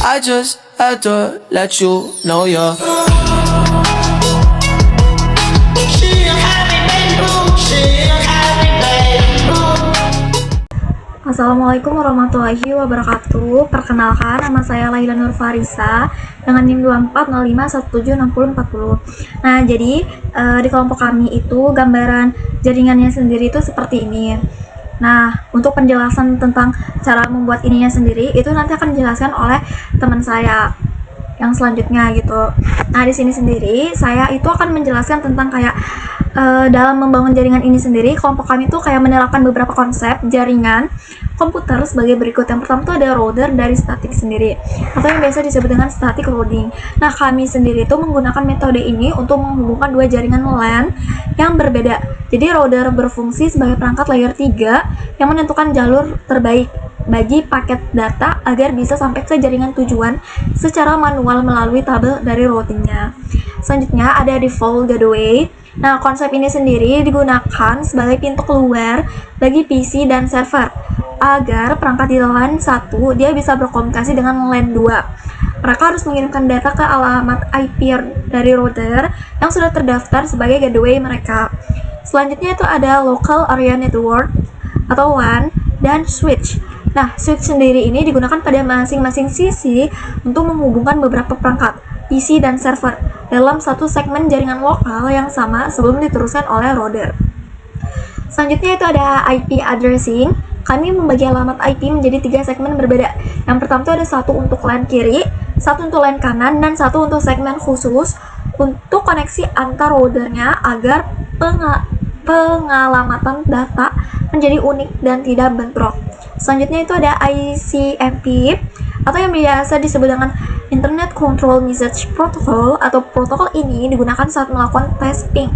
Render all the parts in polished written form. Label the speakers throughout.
Speaker 1: I just had to let you know you're.
Speaker 2: Assalamualaikum warahmatullahi wabarakatuh. Perkenalkan, nama saya Laila Nur Farisa dengan NIM 2405176040. Nah, jadi di kelompok kami itu gambaran jaringannya sendiri itu seperti ini. Nah, untuk penjelasan tentang cara membuat ininya sendiri itu nanti akan dijelaskan oleh teman saya yang selanjutnya gitu. Nah, di sini sendiri saya itu akan menjelaskan tentang kayak dalam membangun jaringan ini sendiri, kelompok kami tuh kayak menerapkan beberapa konsep jaringan komputer sebagai berikut. Yang pertama tuh ada router dari statik sendiri, atau yang biasa disebut dengan static routing. Nah, kami sendiri tuh menggunakan metode ini untuk menghubungkan dua jaringan LAN yang berbeda. Jadi router berfungsi sebagai perangkat layer 3 yang menentukan jalur terbaik bagi paket data agar bisa sampai ke jaringan tujuan secara manual melalui tabel dari routingnya. Selanjutnya ada default gateway. Nah, konsep ini sendiri digunakan sebagai pintu keluar bagi PC dan server agar perangkat di LAN 1 dia bisa berkomunikasi dengan LAN 2. Mereka harus mengirimkan data ke alamat IP dari router yang sudah terdaftar sebagai gateway mereka. Selanjutnya itu ada local area network atau WAN dan switch. Nah, switch sendiri ini digunakan pada masing-masing sisi untuk menghubungkan beberapa perangkat PC dan server dalam satu segmen jaringan lokal yang sama sebelum diteruskan oleh router. Selanjutnya itu ada IP addressing. Kami membagi alamat IP menjadi 3 segmen berbeda. Yang pertama itu ada satu untuk LAN kiri, satu untuk LAN kanan, dan satu untuk segmen khusus untuk koneksi antar routernya agar pengalamatan data menjadi unik dan tidak bentrok. Selanjutnya itu ada ICMP atau yang biasa disebut dengan Internet Control Message Protocol, atau protokol ini digunakan saat melakukan tes ping.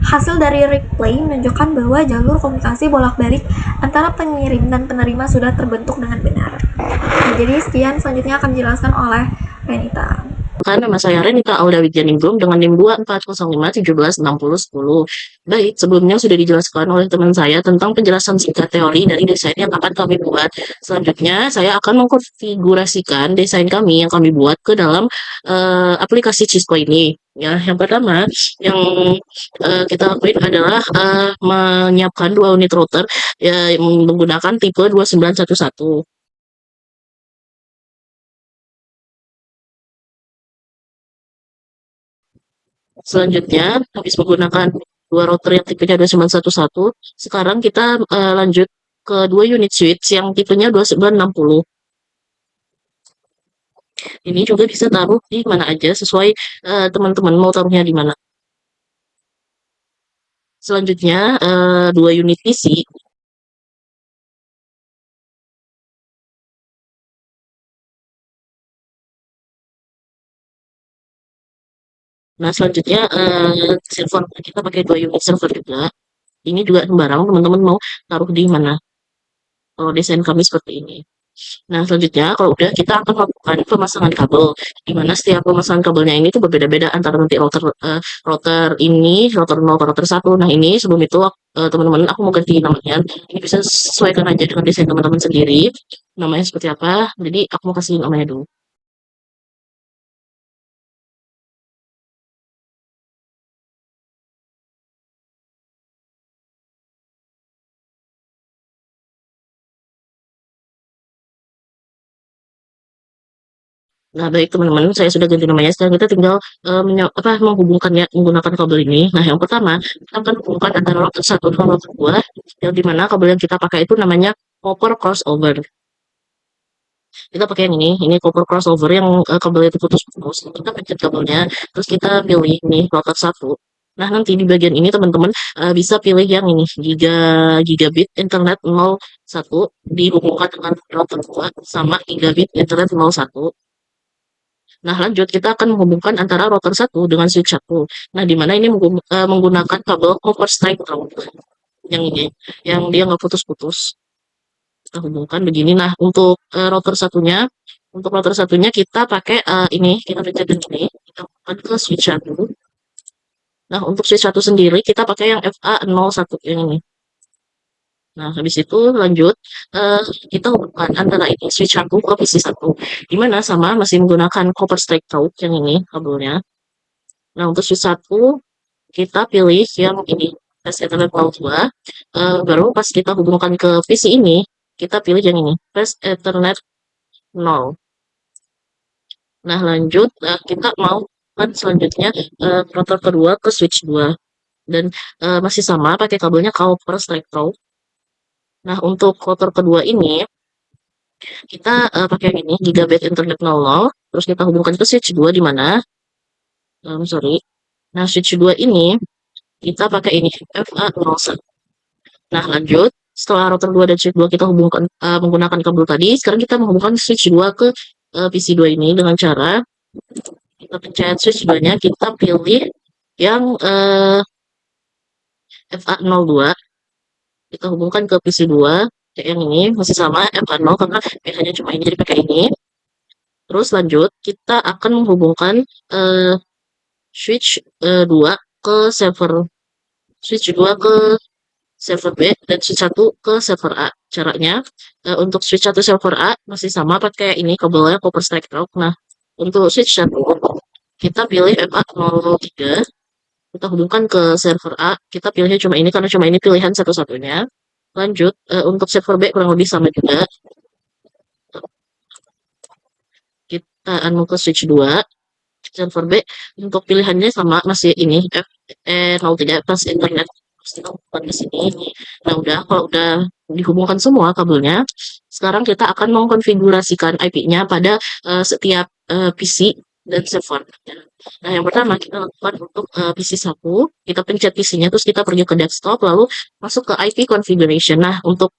Speaker 2: Hasil dari replay menunjukkan bahwa jalur komunikasi bolak-balik antara pengirim dan penerima sudah terbentuk dengan benar. Nah, jadi sekian, selanjutnya akan dijelaskan oleh Renita.
Speaker 3: Nama saya Renita Auda Widjaningrum dengan NIM 2405176010. Baik, sebelumnya sudah dijelaskan oleh teman saya tentang penjelasan singkat teori dari desain yang akan kami buat. Selanjutnya, saya akan mengkonfigurasikan desain kami yang kami buat ke dalam aplikasi Cisco ini. Ya, yang pertama yang kita lakuin adalah menyiapkan 2 unit router ya, menggunakan tipe 2911. Selanjutnya, habis menggunakan 2 router yang tipenya 2911, sekarang kita lanjut ke 2 unit switch yang tipenya 2960. Ini juga bisa taruh di mana aja sesuai teman-teman mau taruhnya di mana. Selanjutnya 2 unit PC. Nah, selanjutnya server kita pakai 2 unit server juga. Ini juga sembarang teman-teman mau taruh di mana. Kalau desain kami seperti ini. Nah, selanjutnya kalau udah kita akan melakukan pemasangan kabel, di mana setiap pemasangan kabelnya ini tuh berbeda-beda antara nanti router ini, router 0, router 1. Nah, ini sebelum itu teman-teman aku mau ganti namanya. Ini bisa sesuaikan aja dengan desain teman-teman sendiri. Namanya seperti apa? Jadi aku mau kasih namanya dulu. Nah, baik teman-teman, saya sudah ganti namanya. Sekarang kita tinggal menghubungkannya menggunakan kabel ini. Nah, yang pertama, kita akan hubungkan antara router 1 dan router 2, yang dimana kabel yang kita pakai itu namanya copper crossover. Kita pakai yang ini copper crossover yang kabelnya itu putus-putus. Kita pencet kabelnya, terus kita pilih nih router 1. Nah, nanti di bagian ini teman-teman bisa pilih yang ini, gigabit internet 01 dihubungkan dengan router 2 sama gigabit internet 01. Nah, lanjut kita akan menghubungkan antara router 1 dengan switch 1. Nah, di mana ini menggunakan kabel copper stripe yang ini, yang dia nggak putus-putus. Kita hubungkan begini. Nah, untuk router satunya kita pakai ini, kita pencet ini, kita hubungkan ke switch 1. Nah, untuk switch 1 sendiri kita pakai yang FA01 yang ini. Nah, habis itu lanjut, eee, kita hubungkan antara ini switch 1 ke PC 1, di mana sama masih menggunakan copper straight route yang ini kabelnya. Nah, untuk switch 1 kita pilih yang ini, fast ethernet 02, baru pas kita hubungkan ke PC ini, kita pilih yang ini, fast ethernet 0. Nah, lanjut, kita mau kan selanjutnya, router kedua ke switch 2 dan, masih sama pakai kabelnya copper straight route. Nah, untuk router kedua ini kita, pakai yang ini gigabit internet 00, terus kita hubungkan ke switch 2 di mana, sorry. Nah, switch 2 ini kita pakai ini FA01. Nah, lanjut, setelah router 2 dan switch 2 kita hubungkan, menggunakan kabel tadi, sekarang kita menghubungkan switch 2 ke, PC 2 ini dengan cara kita pencet switch 2-nya, kita pilih yang, FA02, kita hubungkan ke PC 2, kayak yang ini, masih sama FA0 karena pH-nya cuma ini, jadi pakai ini. Terus lanjut, kita akan menghubungkan, switch, 2 ke server switch 2 ke server B dan switch 1 ke server A. Caranya, untuk switch 1 server A masih sama pakai ini kabelnya copper straight route. Nah, untuk switch 1 kita pilih FA03, kita hubungkan ke server A, kita pilihnya cuma ini karena cuma ini pilihan satu-satunya. Lanjut, untuk server B kurang lebih sama juga. Kita anu ke switch 2, server B untuk pilihannya sama masih ini F03 plus internet. Terus kita hubungkan ke sini. Nah, kalau udah dihubungkan semua kabelnya, sekarang kita akan mengkonfigurasikan IP-nya pada setiap PC dan server. Nah, yang pertama kita lakukan untuk PC 1, kita pencet PC-nya, terus kita pergi ke desktop, lalu masuk ke IP configuration. Nah, untuk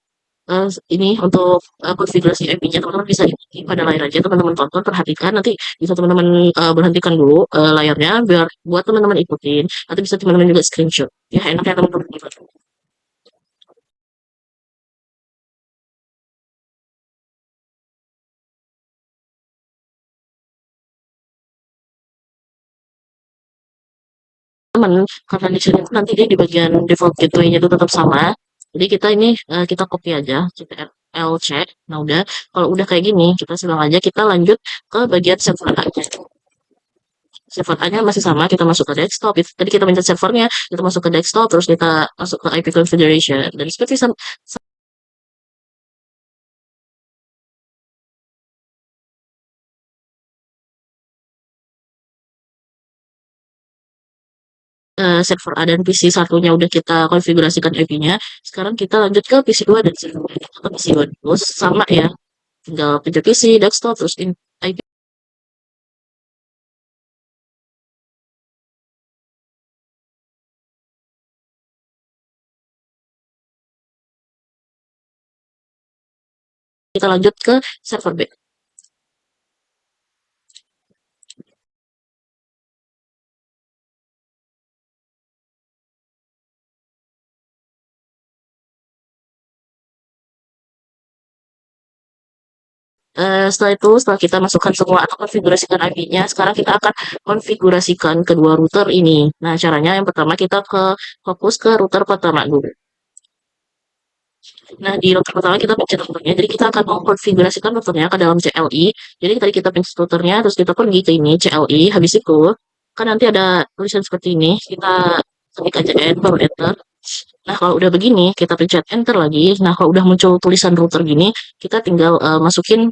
Speaker 3: ini untuk, konfigurasi IP-nya teman-teman bisa ikuti pada layar aja, teman-teman tonton, perhatikan, nanti bisa teman-teman, berhentikan dulu, layarnya biar buat teman-teman ikutin, nanti bisa teman-teman juga screenshot, ya enaknya teman-teman ikutin. Teman, karena di sini tuh nanti dia di bagian default gateway-nya itu tetap sama, jadi kita ini, kita copy aja ctrl-c. Nah, kalau udah kayak gini, kita silang aja kita lanjut ke bagian server aja. Server A-nya masih sama, kita masuk ke desktop. Tadi kita mencet servernya, kita masuk ke desktop, terus kita masuk ke IP configuration. Dan seperti server A dan PC satunya udah kita konfigurasikan IP-nya. Sekarang kita lanjut ke PC 2 dan ke PC 2 dulu. Sama ya, tinggal pencet PC, desktop, terus IP. Kita lanjut ke server B. Setelah kita masukkan semua atau konfigurasikan IP-nya, sekarang kita akan konfigurasikan kedua router ini. Nah, caranya yang pertama kita fokus ke router pertama dulu. Nah, di router pertama kita pencet routernya, jadi kita akan mengkonfigurasikan routernya ke dalam CLI. Jadi tadi kita pencet routernya, terus kita pergi ke ini CLI. Habis itu kan nanti ada tulisan seperti ini, kita ketik aja baru enter. Nah, kalau udah begini, kita pencet enter lagi. Nah, kalau udah muncul tulisan router gini, kita tinggal masukin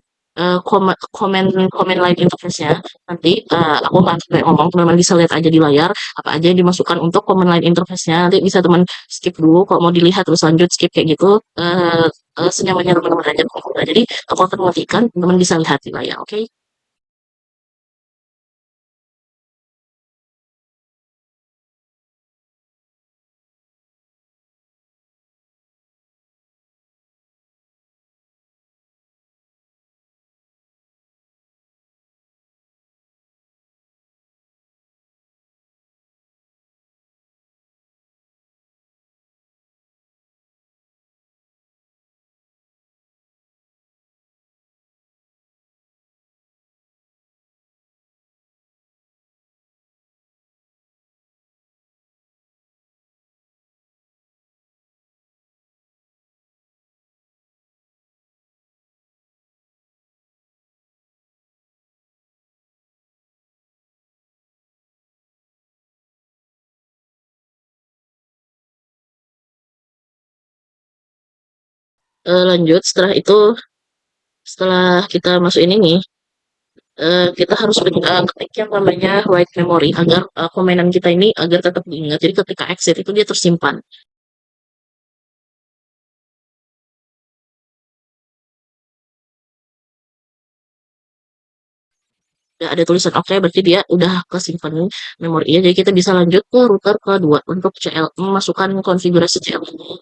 Speaker 3: comment line interface-nya. Nanti aku nggak sampai ngomong, teman-teman bisa lihat aja di layar apa aja yang dimasukkan untuk comment line interface-nya. Nanti bisa teman skip dulu, kalau mau dilihat terus lanjut skip kayak gitu. Senyamannya teman-teman aja. Nah, jadi aku akan mematikan, teman-teman bisa lihat di layar, oke? Lanjut setelah itu, setelah kita masuk ini nih, kita harus ketik yang namanya white memory agar permainan kita ini agar tetap diingat. Jadi ketika exit itu dia tersimpan. Udah ada tulisan oke, berarti dia udah kesimpan memorinya. Jadi kita bisa lanjut ke router kedua untuk CL, memasukkan konfigurasi CL ini.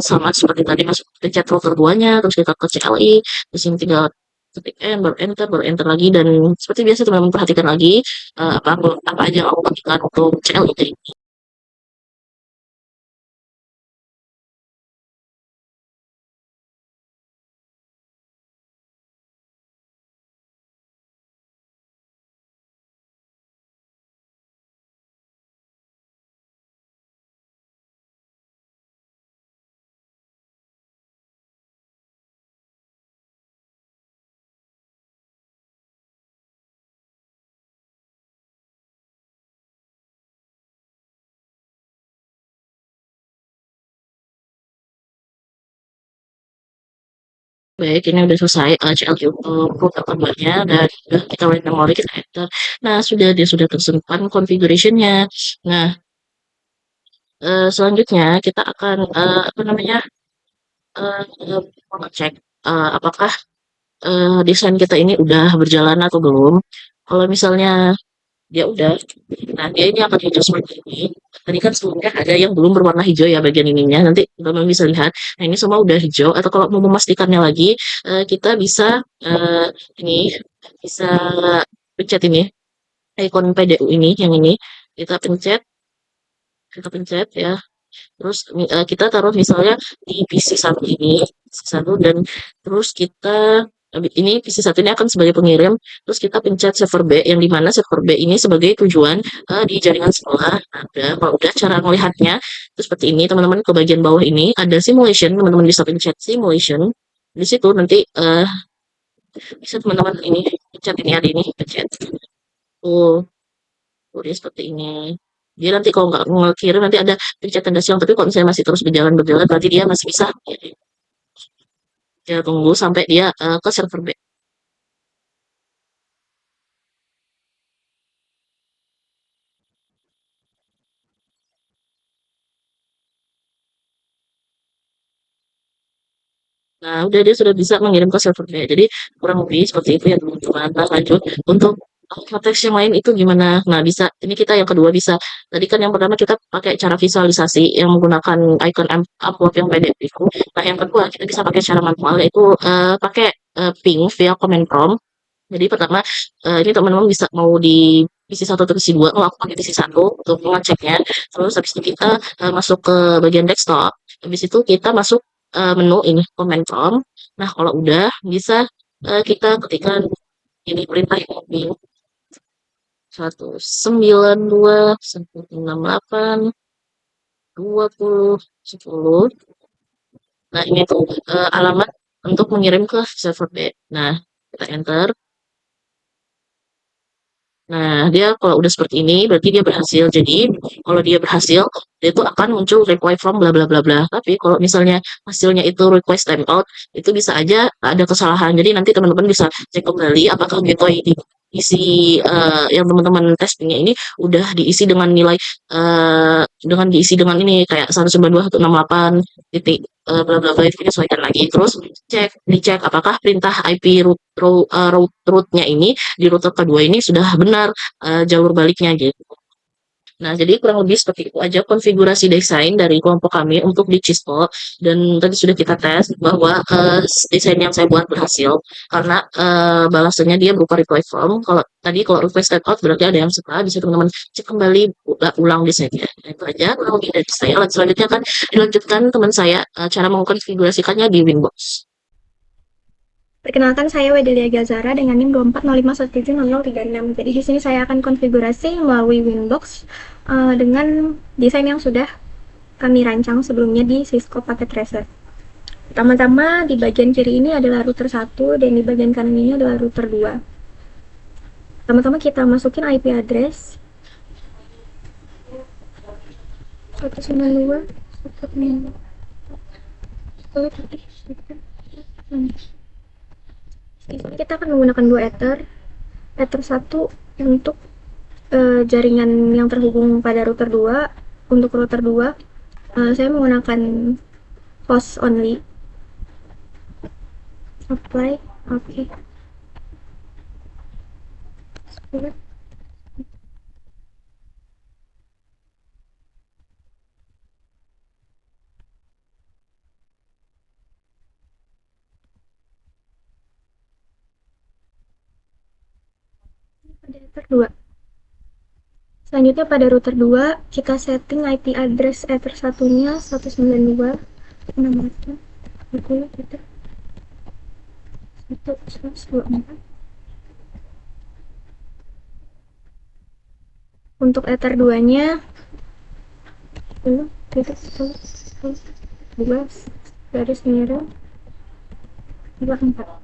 Speaker 3: Sama seperti tadi, masuk pencet router 2-nya, terus kita ke CLI, di sini tinggal ketik N, baru enter lagi, dan seperti biasa teman-teman perhatikan lagi apa aja yang aku bagikan untuk CLI. Baik, ini udah selesai CLI untuk router keduanya, dan udah kita write memory, kita enter. Nah, dia sudah tersimpan configuration-nya. Nah, selanjutnya kita akan apa namanya mengecek apakah desain kita ini udah berjalan atau belum. Kalau misalnya dia udah, nah dia ini akan hijau seperti ini. Tadi kan sebelumnya ada yang belum berwarna hijau ya bagian ininya. Nanti teman-teman bisa lihat. Nah ini semua udah hijau. Atau kalau mau memastikannya lagi, kita bisa ini bisa pencet ini ikon PDU ini, yang ini kita pencet ya. Terus kita taruh misalnya di PC1 ini, PC1, dan terus kita ini PC1 ini akan sebagai pengirim, terus kita pencet server B, yang dimana server B ini sebagai tujuan di jaringan sekolah. Nah, kalau udah cara melihatnya itu seperti ini, teman-teman, ke bagian bawah ini ada simulation, teman-teman bisa pencet simulation. Di situ nanti bisa teman-teman ini pencet ini, ada ini pencet. Tuh, dia seperti ini. Dia nanti kalau nggak ngekirim nanti ada pencet tanda silang, tapi kalau misalnya masih terus berjalan berarti dia masih bisa. Kita tunggu sampai dia ke server B. Nah, udah dia sudah bisa mengirim ke server B. Jadi kurang lebih seperti itu ya teman-teman. Nah, lanjut untuk konteks yang lain itu gimana? Nah, bisa. Ini kita yang kedua bisa. Tadi kan yang pertama kita pakai cara visualisasi yang menggunakan icon upload yang PDF itu. Nah, yang kedua kita bisa pakai cara manual, yaitu pakai ping via command prompt. Jadi pertama, ini teman-teman bisa mau di PC1 atau PC2, mau aku pakai PC1 untuk mengeceknya. Terus habis itu kita masuk ke bagian desktop. Habis itu kita masuk menu ini command prompt. Nah, kalau udah bisa kita ketikkan ini perintah yang 192.168.20.10. Nah, ini tuh alamat untuk mengirim ke server B. Nah, kita enter. Nah, dia kalau udah seperti ini, berarti dia berhasil. Jadi, kalau dia berhasil, dia itu akan muncul reply from bla bla bla bla. Tapi kalau misalnya hasilnya itu request timeout, itu bisa aja ada kesalahan. Jadi nanti teman-teman bisa cek kembali apakah getaway di isi yang teman-teman testingnya ini udah diisi dengan nilai diisi dengan ini kayak 192.168 titik bla bla bla, itu menyesuaikan lagi. Terus dicek apakah perintah IP route-nya ini di router kedua ini sudah benar jalur baliknya gitu. Nah, jadi kurang lebih seperti itu aja konfigurasi desain dari kelompok kami untuk di Cisco, dan tadi sudah kita tes bahwa desain yang saya buat berhasil karena balasannya dia berupa reply from. Kalau request out berarti ada yang salah, bisa teman-teman cek kembali ulang desainnya. Nah, itu aja kurang lebih dari saya. Selanjutnya akan dilanjutkan teman saya cara mengkonfigurasikannya di Winbox.
Speaker 2: Perkenalkan, saya Wedelia Gazara dengan NIM 2405170036. Jadi di sini saya akan konfigurasi melalui Winbox dengan desain yang sudah kami rancang sebelumnya di Cisco Packet Tracer. Pertama-tama di bagian kiri ini adalah router 1 dan di bagian kanan ini adalah router 2. Pertama-tama kita masukin IP address 192.168.20.10. Di sini kita akan menggunakan dua ether. Ether 1 untuk jaringan yang terhubung pada router 2. Untuk router 2 saya menggunakan host only. Apply, oke. Pada router 2. Selanjutnya pada router 2 kita setting IP address ether satunya 192.168.1.124. Untuk ether 2 nya 10.12.24.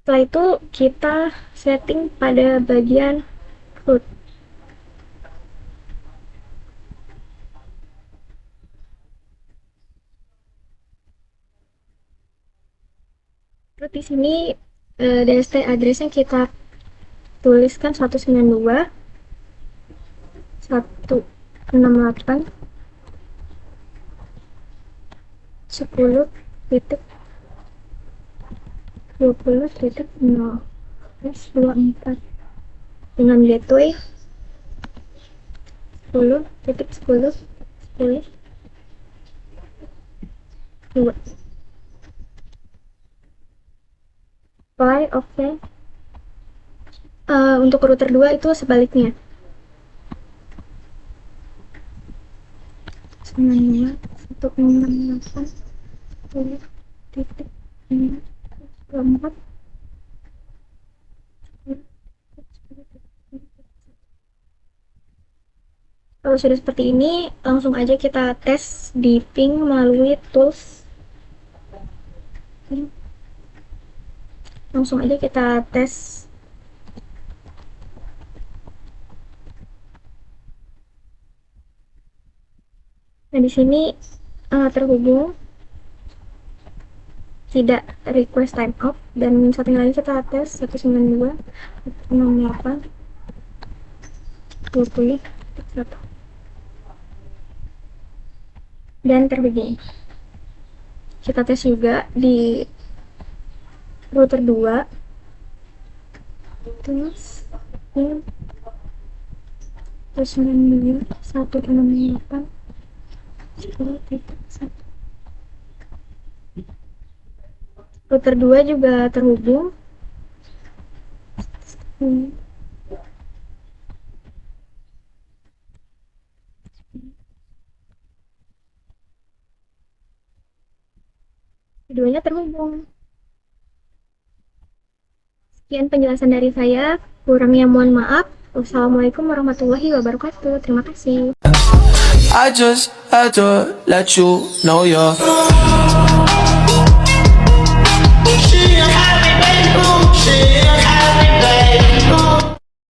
Speaker 2: Setelah itu kita setting pada bagian root. Root di sini DST addressnya kita tuliskan 192.168.10 titik 20.0/24 dengan gateway 10.10.10.2. Apply, oke. Untuk router 2 itu sebaliknya. 92.168.10.24. Kalau sudah seperti ini, langsung aja kita tes di ping melalui tools. Langsung aja kita tes. Nah, di sini terhubung, tidak request time off, dan satu lagi kita tes 192.168.20.1 dan terhubung. Kita tes juga di router 2 terus 192.168.10.1. Router 2 juga terhubung. Keduanya terhubung. Sekian penjelasan dari saya, kurangnya mohon maaf. Wassalamualaikum warahmatullahi wabarakatuh. Terima kasih.
Speaker 1: I just had to let you know you're.
Speaker 4: She a happy baby, she